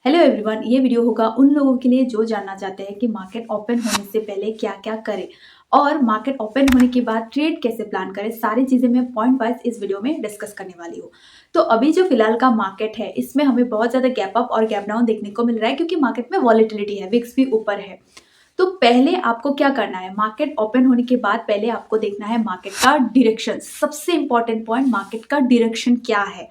Hello everyone, ये video होगा उन लोगों के लिए जो जानना चाहते हैं कि मार्केट ओपन होने से पहले क्या क्या करें और मार्केट ओपन होने के बाद ट्रेड कैसे प्लान करें। सारी चीज़ें मैं पॉइंट वाइज इस वीडियो में डिस्कस करने वाली हूँ। तो अभी जो फिलहाल का मार्केट है, इसमें हमें बहुत ज़्यादा गैप अप और गैप डाउन देखने को मिल रहा है क्योंकि मार्केट में वॉलेटिलिटी है, विक्स भी ऊपर है। तो पहले आपको क्या करना है, मार्केट ओपन होने के बाद पहले आपको देखना है मार्केट का डायरेक्शन। सबसे इंपॉर्टेंट पॉइंट, मार्केट का डायरेक्शन क्या है।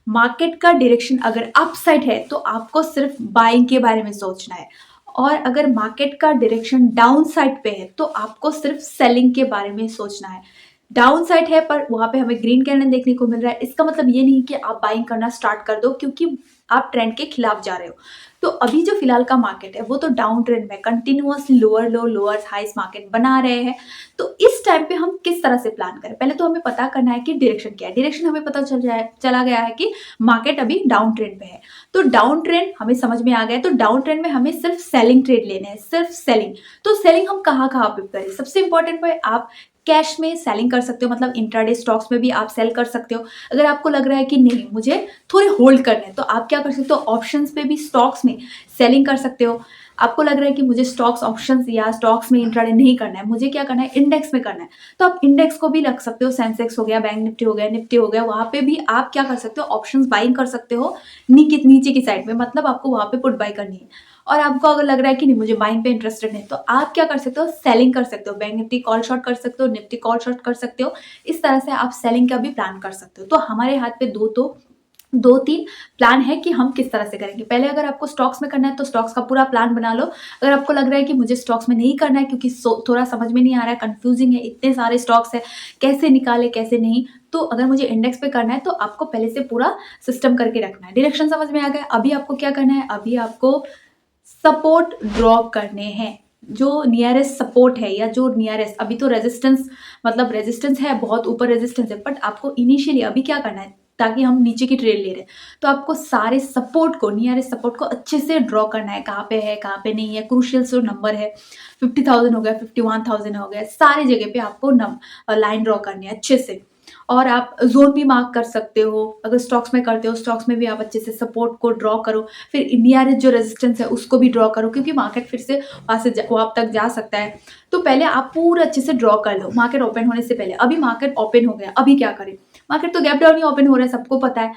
मार्केट का डायरेक्शन अगर अप साइड है तो आपको सिर्फ बाइंग के बारे में सोचना है, और अगर मार्केट का डायरेक्शन डाउन साइड पे है तो आपको सिर्फ सेलिंग के बारे में सोचना है। डाउन साइड है पर वहां पे हमें ग्रीन कैंडल देखने को मिल रहा है, इसका मतलब ये नहीं कि आप बाइंग करना स्टार्ट कर दो क्योंकि आप ट्रेंड के खिलाफ जा रहे हो। तो अभी जो फिलहाल का मार्केट है वो तो डाउन ट्रेंड में continuously lower low lower highs market बना रहे हैं। तो इस टाइम पे हम किस तरह से प्लान करें, पहले तो हमें पता करना है कि डायरेक्शन क्या है। डायरेक्शन हमें पता चला गया है कि मार्केट अभी डाउन ट्रेंड पे है। तो डाउन ट्रेंड हमें समझ में आ गया है, तो डाउन ट्रेंड में हमें सिर्फ सेलिंग ट्रेड लेने हैं, सिर्फ सेलिंग। तो सेलिंग हम कहाँ कहाँ पे करें, सबसे इंपॉर्टेंट है आप कैश में सेलिंग कर सकते हो, मतलब इंट्राडे स्टॉक्स में भी आप सेल कर सकते हो। अगर आपको लग रहा है कि नहीं मुझे थोड़े होल्ड करने हैं तो आप क्या कर सकते हो, ऑप्शंस पे भी स्टॉक्स में सेलिंग कर सकते हो। आपको लग रहा है कि मुझे स्टॉक्स ऑप्शंस या स्टॉक्स में इंट्राडे नहीं करना है, मुझे क्या करना है इंडेक्स में करना है, तो आप इंडेक्स को भी रख सकते हो। सेंसेक्स हो गया, बैंक निफ्टी हो गया, निफ्टी हो गया, वहां पे भी आप क्या कर सकते हो, ऑप्शंस बाइंग कर सकते हो नीचे की साइड में, मतलब आपको वहां पे पुट बाय करनी है। और आपको अगर लग रहा है कि नहीं मुझे बाइंग पे इंटरेस्टेड है तो आप क्या कर सकते हो, सेलिंग कर सकते हो। बैंक निफ्टी कॉल शॉर्ट कर सकते हो, निफ्टी कॉल शॉर्ट कर सकते हो। इस तरह से आप सेलिंग का भी प्लान कर सकते हो। तो हमारे हाथ पे दो तीन प्लान है कि हम किस तरह से करेंगे। पहले अगर आपको स्टॉक्स में करना है तो स्टॉक्स का पूरा प्लान बना लो। अगर आपको लग रहा है कि मुझे स्टॉक्स में नहीं करना है क्योंकि थोड़ा समझ में नहीं आ रहा है, कंफ्यूजिंग है, इतने सारे स्टॉक्स है, कैसे निकाले कैसे नहीं, तो अगर मुझे इंडेक्स पे करना है तो आपको पहले से पूरा सिस्टम करके रखना है। डायरेक्शन समझ में आ गया। अभी आपको क्या करना है, अभी आपको सपोर्ट ड्रॉ करने हैं। जो नियरेस्ट सपोर्ट है या जो नियरेस्ट, अभी तो रेजिस्टेंस, मतलब रेजिस्टेंस है, बहुत ऊपर रेजिस्टेंस है, बट आपको इनिशियली अभी क्या करना है, ताकि हम नीचे की ट्रेड ले रहे हैं तो आपको सारे सपोर्ट को, नियरेस्ट सपोर्ट को अच्छे से ड्रॉ करना है, कहाँ पे है कहाँ पे नहीं है। क्रूशियल जो नंबर है 50,000 हो गया, 51,000 हो गया, सारी जगह पे आपको लाइन ड्रॉ करनी है अच्छे से। और आप जोन भी मार्क कर सकते हो, अगर स्टॉक्स में करते हो स्टॉक्स में भी आप अच्छे से सपोर्ट को ड्रॉ करो। फिर इंडिया जो रेजिस्टेंस है उसको भी ड्रॉ करो क्योंकि मार्केट फिर से वहां से वहां तक जा सकता है। तो पहले आप पूरा अच्छे से ड्रॉ कर लो मार्केट ओपन होने से पहले। अभी मार्केट ओपन हो गया, अभी क्या करें, मार्केट तो गैप डाउन ही ओपन हो रहा है, सबको पता है।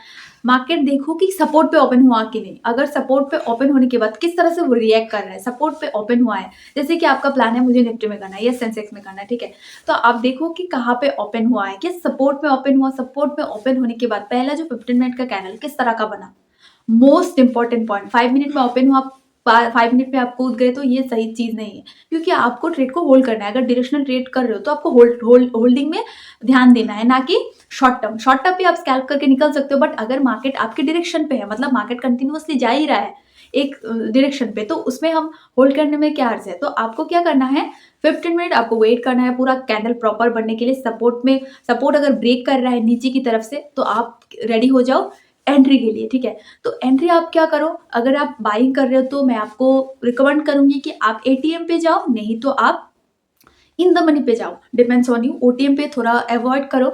मार्केट देखो कि सपोर्ट पे ओपन हुआ कि नहीं। अगर सपोर्ट पे ओपन होने के बाद किस तरह से वो रिएक्ट कर रहा है, सपोर्ट पे ओपन हुआ है, जैसे कि आपका प्लान है मुझे निफ्टी में करना है या सेंसेक्स में करना है, ठीक है, तो आप देखो कि कहाँ पे ओपन हुआ है, कि सपोर्ट में ओपन हुआ। सपोर्ट में ओपन होने के बाद पहला जो 15 मिनट का कैंडल किस तरह का बना, मोस्ट इंपॉर्टेंट पॉइंट। 5 मिनट में ओपन हुआ, 5 मिनट पे आप कूद गए तो ये सही चीज नहीं है, क्योंकि आपको ट्रेड को होल्ड करना है। अगर डायरेक्शनल ट्रेड कर रहे हो तो आपको होल्डिंग में ध्यान देना है, ना कि शॉर्ट टर्म पे आप स्कैल्प करके निकल सकते हो। बट अगर मार्केट आपके डायरेक्शन पे है, मतलब मार्केट कंटिन्यूअसली जा ही रहा है एक डायरेक्शन पे, तो उसमें हम होल्ड करने में क्या अर्ज है। तो आपको क्या करना है, 15 मिनट आपको वेट करना है पूरा कैंडल प्रॉपर बनने के लिए। सपोर्ट अगर ब्रेक कर रहा है नीचे की तरफ से तो आप रेडी हो जाओ एंट्री के लिए, ठीक है। तो एंट्री आप क्या करो, अगर आप बाइंग कर रहे हो तो मैं आपको रिकमेंड करूंगी कि आप एटीएम पे जाओ, नहीं तो आप इन द मनी पे जाओ, डिपेंड्स ऑन यू। ओटीएम पे थोड़ा अवॉइड करो।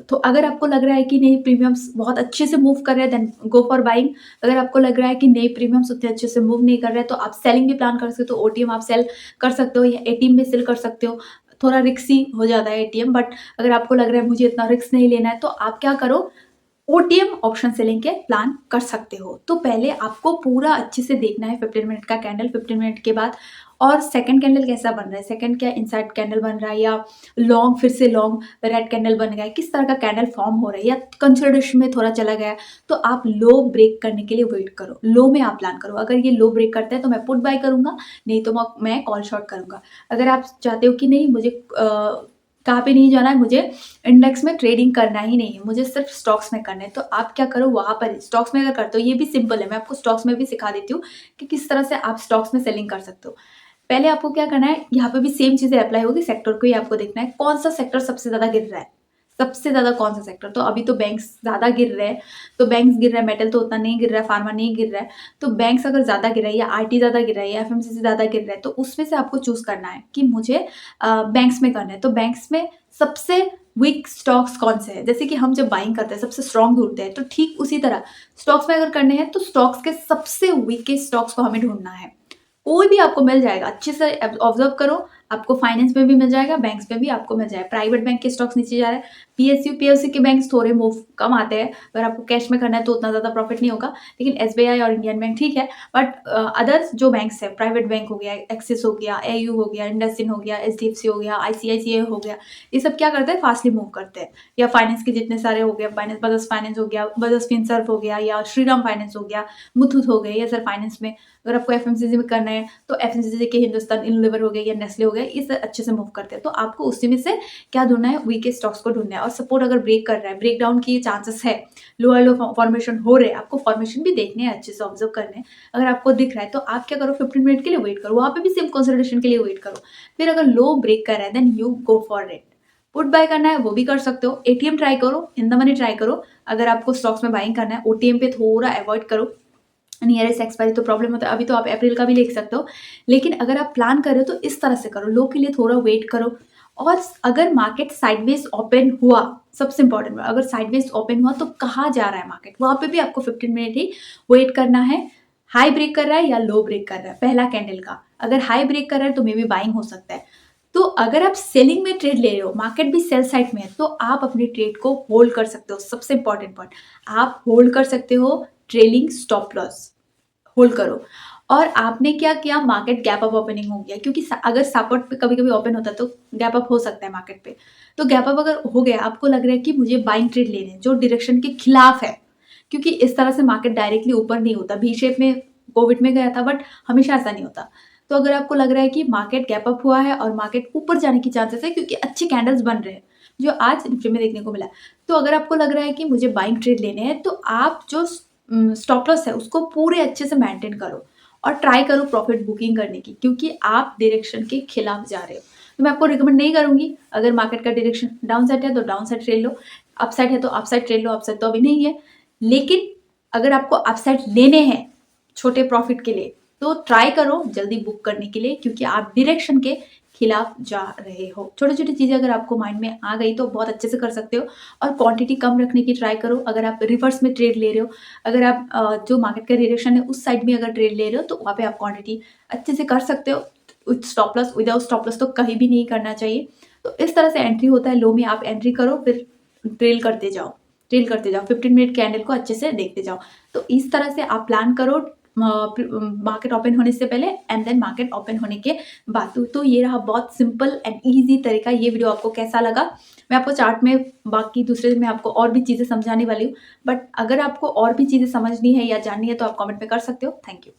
तो अगर आपको लग रहा है कि नहीं प्रीमियम्स बहुत अच्छे से मूव कर रहे हैं, देन गो फॉर बाइंग। अगर आपको लग रहा है कि नहीं प्रीमियम्स उतने अच्छे से मूव नहीं कर रहे हैं तो आप सेलिंग भी प्लान कर सकते हो। ओटीएम आप सेल कर सकते हो या एटीएम में सेल कर सकते हो। थोड़ा रिक्सी हो जाता है एटीएम, बट अगर आपको लग रहा है मुझे इतना रिस्क नहीं लेना है तो आप क्या करो, ओटीएम ऑप्शन सेलिंग के प्लान कर सकते हो। तो पहले आपको पूरा अच्छे से देखना है 15 मिनट का कैंडल, 15 मिनट के बाद। और सेकंड कैंडल कैसा बन रहा है, सेकंड क्या इनसाइड कैंडल बन रहा है या लॉन्ग, फिर से लॉन्ग रेड कैंडल बन गया है, किस तरह का कैंडल फॉर्म हो रहा है, या कंसोलिडेशन में थोड़ा चला गया है। तो आप लो ब्रेक करने के लिए वेट करो, लो में आप प्लान करो। अगर ये लो ब्रेक करता है तो मैं पुट बाय करूंगा, नहीं तो मैं कॉल शॉर्ट करूंगा। अगर आप चाहते हो कि नहीं मुझे कहाँ पे नहीं जाना है, मुझे इंडेक्स में ट्रेडिंग करना ही नहीं है, मुझे सिर्फ स्टॉक्स में करना है, तो आप क्या करो वहां पर स्टॉक्स में अगर करते हो, ये भी सिंपल है, मैं आपको स्टॉक्स में भी सिखा देती हूँ कि किस तरह से आप स्टॉक्स में सेलिंग कर सकते हो। पहले आपको क्या करना है, यहाँ पे भी सेम चीजें अप्लाई होगी, सेक्टर को ही आपको देखना है कौन सा सेक्टर सबसे ज्यादा गिर रहा है, सबसे ज्यादा कौन सा सेक्टर। तो अभी तो बैंक्स ज्यादा गिर रहे हैं, तो बैंक्स गिर रहा है, मेटल तो उतना नहीं गिर रहा है, फार्मा नहीं गिर रहा है। तो बैंक्स अगर ज्यादा गिर रहा है या आईटी ज्यादा गिर रहा है या एफएमसीजी ज्यादा गिर रहा है, तो उसमें से आपको चूज करना है कि मुझे बैंक्स में करना है। तो बैंक्स में सबसे वीक स्टॉक्स कौन से हैं। जैसे कि हम जब बाइंग करते हैं सबसे स्ट्रॉन्ग ढूंढते हैं, तो ठीक उसी तरह स्टॉक्स में अगर करने हैं तो स्टॉक्स के सबसे वीकेस्ट स्टॉक्स को हमें ढूंढना है। कोई भी आपको मिल जाएगा, अच्छे से ऑब्जर्व करो, आपको फाइनेंस में भी मिल जाएगा, बैंक्स में भी आपको मिल जाएगा। प्राइवेट बैंक के स्टॉक्स नीचे जा रहे हैं, पीएसयू के बैंक्स थोड़े मूव कम आते हैं, अगर आपको कैश में करना है तो उतना ज़्यादा प्रॉफिट नहीं होगा, लेकिन एसबीआई और इंडियन बैंक ठीक है। बट अदर्स जो बैंक्स है, प्राइवेट बैंक हो गया, एक्सिस हो गया, एयू हो गया, इंडसइंड हो गया, एचडीएफसी हो गया, आईसीआईसीआई हो गया, ये सब क्या करते हैं, फास्टली मूव करते हैं। या फाइनेंस के जितने सारे हो गया, बजाज फाइनेंस हो गया, बजाज फिनसर्व हो गया, या श्रीराम फाइनेंस हो गया, मुथूट हो गए, या सर फाइनेंस में अगर आपको एफएमसीजी में करना है तो एफएमसीजी के हिंदुस्तान यूनिलीवर हो गया या नेस्ले हो गया, इस अच्छे से मूव करते हैं। तो आपको उसी में से क्या ढूंढना है, वीकेस्ट स्टॉक्स को ढूंढना है। और सपोर्ट अगर ब्रेक कर रहा है, ब्रेक डाउन की चांसेस है, लोअर लो फॉर्मेशन हो रहे हैं, आपको फॉर्मेशन भी देखने हैं, अच्छे से ऑब्जर्व करने हैं। अगर आपको दिख रहा है तो आप क्या करो, 15 मिनट के लिए वेट करो, वहां पे भी सेम कंसोलिडेशन के लिए वेट करो। फिर अगर लो ब्रेक कर रहा है then you go for it. Put buy करना है वो भी कर सकते हो, एटीएम ट्राई करो, इन द मनी ट्राई करो। अगर आपको स्टॉक्स में बाइंग करना है, ओटीएम पे थोड़ा अवॉइड करो, नियरेस्ट एक्सपायरी तो प्रॉब्लम होता है। अभी तो आप अप्रैल का भी लिख सकते हो, लेकिन अगर आप प्लान कर रहे हो तो इस तरह से करो, लो के लिए थोड़ा वेट करो। और अगर मार्केट साइडवेज ओपन हुआ, सबसे इंपॉर्टेंट, अगर साइडवेज ओपन हुआ तो कहाँ जा रहा है मार्केट, वहां पे भी आपको 15 मिनट ही वेट करना है। हाई ब्रेक कर रहा है या लो ब्रेक कर रहा है पहला कैंडल का, अगर हाई ब्रेक कर रहा है तो मे बी बाइंग हो सकता है। तो अगर आप सेलिंग में ट्रेड ले रहे हो, मार्केट भी सेल साइड में है, तो आप अपनी ट्रेड को होल्ड कर सकते हो। सबसे इंपॉर्टेंट पॉइंट, आप होल्ड कर सकते हो ट्रेलिंग स्टॉप लॉस, होल्ड करो। और आपने क्या किया, मार्केट गैप अप ओपनिंग हो गया, क्योंकि अगर सपोर्ट पे कभी कभी ओपन होता है तो गैप अप हो सकता है मार्केट पे। तो गैप अप अगर हो गया, आपको लग रहा है कि मुझे बाइंग ट्रेड लेने हैं जो डायरेक्शन के खिलाफ है, क्योंकि इस तरह से मार्केट डायरेक्टली ऊपर नहीं होता। भी शेप में कोविड में गया था, बट हमेशा ऐसा नहीं होता। तो अगर आपको लग रहा है कि मार्केट गैप अप हुआ है और मार्केट ऊपर जाने की चांसेस है, क्योंकि अच्छे कैंडल्स बन रहे हैं जो आज निफ्टी में देखने को मिला, तो अगर आपको लग रहा है कि मुझे बाइंग ट्रेड लेने हैं, तो आप जो स्टॉप लॉस है उसको पूरे अच्छे से मेंटेन करो और ट्राई करो प्रॉफिट बुकिंग करने की, क्योंकि आप डायरेक्शन के खिलाफ जा रहे हो। तो मैं आपको रिकमेंड नहीं करूंगी, अगर मार्केट का डायरेक्शन डाउन साइड है तो डाउन साइड ट्रेड लो, अप साइड है तो अप साइड ट्रेड लो। अप साइड तो अभी नहीं है, लेकिन अगर आपको अप साइड लेने हैं छोटे प्रॉफिट के लिए तो ट्राई करो जल्दी बुक करने के लिए, क्योंकि आप डायरेक्शन के खिलाफ जा रहे हो। छोटी छोटी चीजें अगर आपको माइंड में आ गई तो बहुत अच्छे से कर सकते हो। और क्वांटिटी कम रखने की ट्राई करो। अगर आप रिवर्स में ट्रेड ले रहे हो, अगर आप जो मार्केट का डायरेक्शन है उस साइड में अगर ट्रेड ले रहे हो, तो वहाँ पे आप क्वांटिटी अच्छे से कर सकते हो। With stop loss, without stop loss तो कहीं भी नहीं करना चाहिए। तो इस तरह से एंट्री होता है, लो में आप एंट्री करो, फिर ट्रेल करते जाओ, ट्रेल करते जाओ, 15 मिनट कैंडल को अच्छे से देखते जाओ। तो इस तरह से आप प्लान करो मार्केट ओपन होने से पहले एंड देन मार्केट ओपन होने के बाद। तो ये रहा बहुत सिंपल एंड इजी तरीका। ये वीडियो आपको कैसा लगा, मैं आपको चार्ट में, बाकी दूसरे दिन में आपको और भी चीज़ें समझाने वाली हूँ, बट अगर आपको और भी चीज़ें समझनी है या जाननी है तो आप कमेंट में कर सकते हो। Thank you.